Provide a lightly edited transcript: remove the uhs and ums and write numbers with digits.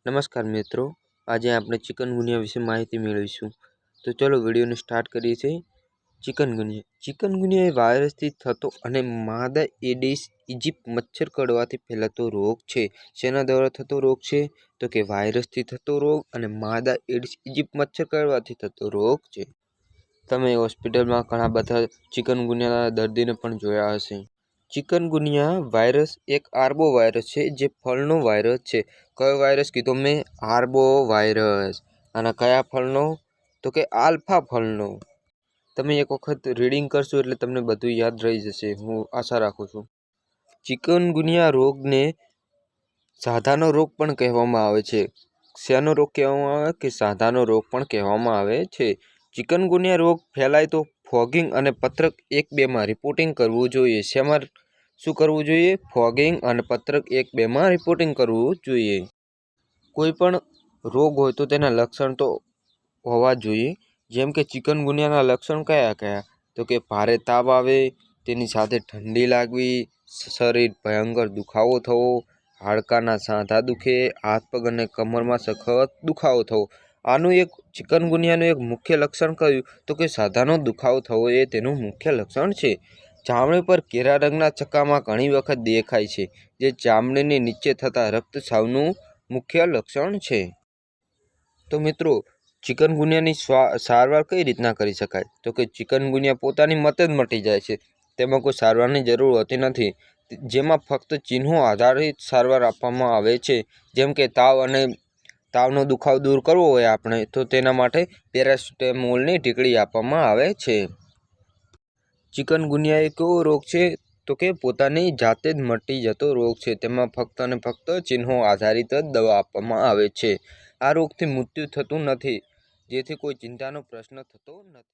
नमस्कार मित्रों, आज આપણે चिकनगुनिया विषे माहिती મેળવીશું। तो चलो वीडियो ने स्टार्ट करिए छे। चिकनगुनिया ए वायरस थी थतो अने मादा एडिस इजिप्त मच्छर कड़वाथी फैलातो रोग छे। सेना द्वारा थतो रोग छे तो के वायरस थी थतो रोग अने मादा एडिस इजिप्त मच्छर कड़वाथी थतो रोग छे। तमे होस्पिटल में घणा बधा चिकनगुनिया दर्दी ने पण जोया हशे। चिकनगुनिया वायरस एक आर्बो वायरस है, जे फलनो वायरस है। कयो वायरस कीधो मैं? Arbo virus. अने कया फलनो? तो के आल्फा फलनो। तमे एक वखत रीडिंग करशो एटले तमने बधुं याद रही जशे, हूँ आशा राखुं छुं। चिकनगुनिया रोग ने साधानो रोग पण कहेवामां आवे छे। शेनो रोग कहेवामां आवे के साधानो रोग पण कहेवामां आवे छे। चिकनगुनिया रोग फैलाय तो फॉगिंग अने पत्रक 1-2 में रिपोर्टिंग करवू जोईए। शेमां शुं करवू जोईए? फॉगिंग अने पत्रक 1-2 में रिपोर्टिंग करवू जोईए। कोई पण रोग होय तो तेना लक्षण तो होवा जोईए। जेम के चिकनगुनियाना लक्षण कया कया? तो के भारे ताव आवे, तेनी साथे ठंडी लागवी, शरीर भयंकर दुखावो थवो, हाड़काना सांधा दुखे, हाथ पग अने कमर में सखत दुखावो थवो। आनु एक चिकनगुनियानु एक मुख्य लक्षण कह्युं तो के साधानो दुखावो थवो ए तेनुं मुख्य लक्षण छे। चामड़ी पर केरा रंगना चक्कामां घणी वखत देखाय छे, जे चामड़ीनी नीचे थता रक्तस्रावनुं मुख्य लक्षण छे। तो मित्रों, चिकनगुनियानी सारवार कई रीतना करी शकाय? तो के चिकनगुनिया पोतानी मते ज मटी जाय छे, तेमां कोई सारवारनी जरूर होती नथी। जेमां फक्त चिन्हों आधारित सारवार आपवामां आवे छे। जेम के ताव अने तावनो दुखाव दूर करवो होय आपणे तो तेना माटे पेरासिटामोलनी टीकड़ी आपवामां आवे छे। चिकनगुनिया एक एवो रोग छे तो के पोतानी जाते ज मटी जतो रोग छे। तेमां फक्त अने फक्त चिन्हों आधारित ज दवा आपवामां आवे छे। आ रोगथी मृत्यु थतुं नथी, जेथी कोई चिंतानो प्रश्न थतो नथी।